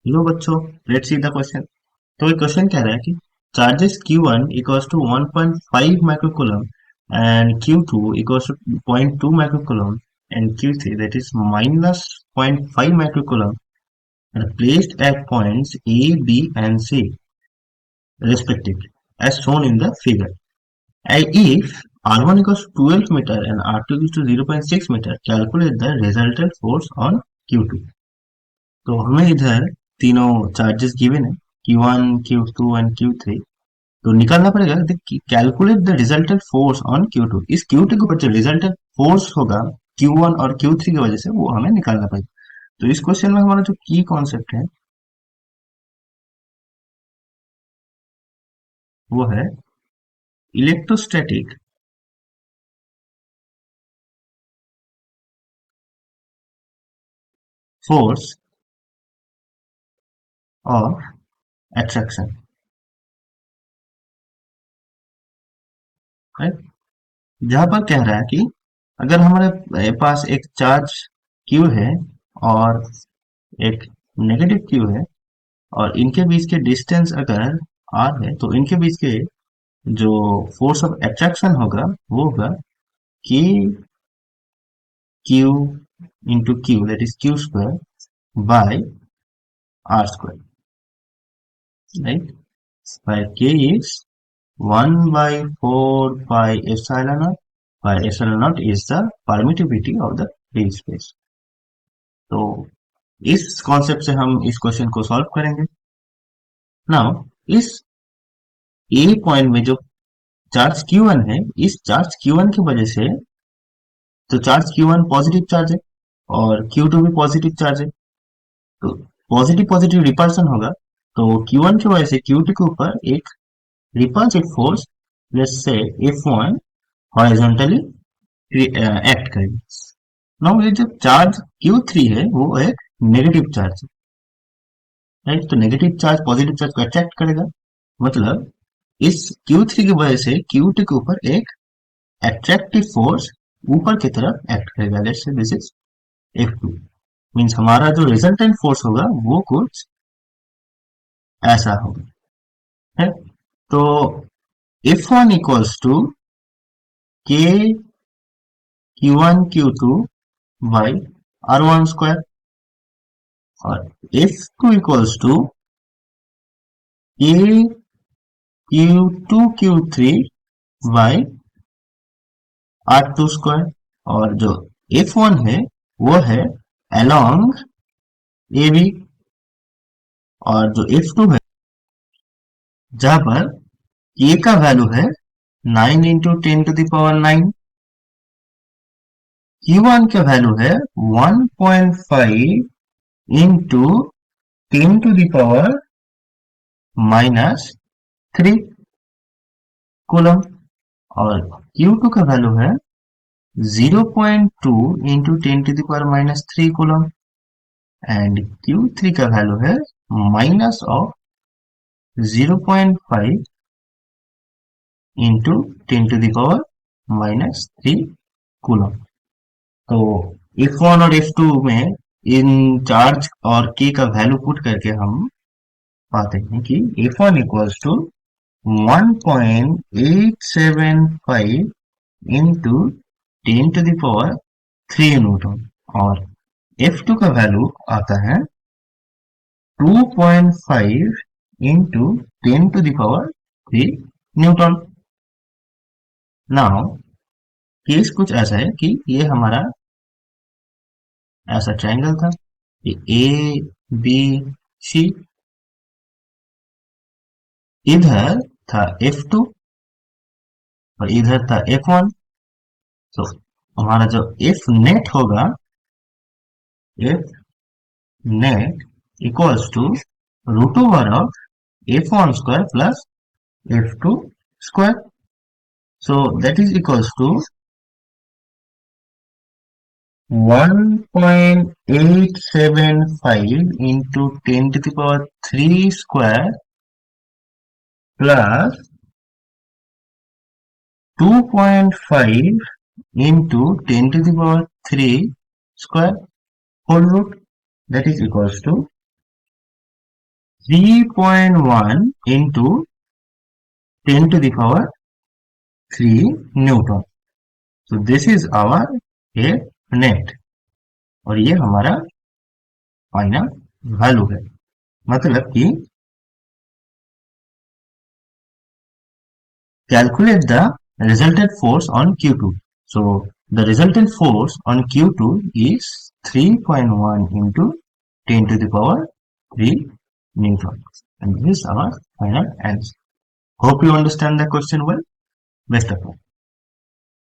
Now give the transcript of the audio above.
लो बच्चों, let's see the question. तो ये क्वेश्चन कह रहा है कि charges Q1 equals to 1.5 microcoulomb and Q2 equals to 0.2 microcoulomb and Q3 that is minus 0.5 microcoulomb are placed at points A, B and C respectively as shown in the figure. And if R1 equals to 12 meter and R2 equals to 0.6 meter, calculate the resultant force on Q2. तो हमें इधर तीनों charges given है Q1, Q2 and Q3। तो निकालना पड़ेगा calculate the resultant force on Q2। इस Q2 के ऊपर जो रिजल्टेंट फोर्स होगा Q1 और Q3 की वजह से वो हमें निकालना पड़ेगा। तो इस क्वेश्चन में हमारा जो की कॉन्सेप्ट है वो है electrostatic force of attraction. Right, जहां पर कह रहा है कि अगर हमारे पास एक चार्ज Q है और एक नेगेटिव Q है और इनके बीच के डिस्टेंस अगर R है तो इनके बीच के जो फोर्स ऑफ एट्रैक्शन होगा वो होगा कि Q into Q that is Q square by R square. Right, by K is 1 by 4 pi epsilon naught, by epsilon naught is the permittivity of the free space। तो इस concept से हम इस question को सॉल्व करेंगे। Now इस ए point में जो चार्ज Q1 है, इस चार्ज Q1 की वजह से तो चार्ज Q1 पॉजिटिव चार्ज है और Q2 भी पॉजिटिव चार्ज है। तो पॉजिटिव पॉजिटिव रिपल्सन होगा। तो Q1 की वजह से Q2 के ऊपर एक रिपल्सिव फोर्स जैसे F1 हॉरिजॉन्टली एक्ट करेगी। नाउ ये जो चार्ज Q3 है वो एक नेगेटिव चार्ज है। राइट, तो नेगेटिव चार्ज पॉजिटिव चार्ज को अट्रैक्ट करेगा। मतलब इस Q3 की वजह से Q2 के ऊपर एक अट्रैक्टिव फोर्स ऊपर की तरफ एक्ट करेगा। Let's say this is F2। Means हमारा जो रिजल्टेंट फोर्स होगा वो कुछ ऐसा होगा। है, तो F1 equals to K Q1 Q2 by R1 square और F2 equals to K Q2 Q3 by R2 square. और जो F1 है वो है along AB और जो F2 है जहां पर K का वैल्यू है 9 इंटू 10⁹ Q1 का वैल्यू है 1.5 इंटू 10⁻³ कूलम और Q2 का वैल्यू है 0.2 इंटू 10⁻³ कूलम एंड Q3 का वैल्यू है माइनस ऑफ 0.5 इंटू 10⁻³ कूलम। तो F1 और F2 में इन चार्ज और K का वैल्यू पुट करके हम पाते हैं कि F1 equals to 1.875 into 10⁻³ Newton और F2 का वैल्यू आता है 2.5 इंटू 10⁻³ न्यूटन। नाउ केस कुछ ऐसा है कि ये हमारा ऐसा ट्रायंगल था, ए बी सी, इधर था F2 और इधर था F1। तो हमारा जो F नेट होगा, F net equals to root over of F1 square plus F2 square. So that is equals to 1.875 into 10⁻³ square plus 2.5 into 10⁻³ square whole root that is equals to 3.1 into 10 to the power 3 newton. तो this is our a net, और ये हमारा final value है। मतलब कि calculate the resultant force on Q2. So the resultant force on Q2 is 3.1 into 10 to the power 3 Newton. And this is our final answer. Hope you understand the question well. Best of luck.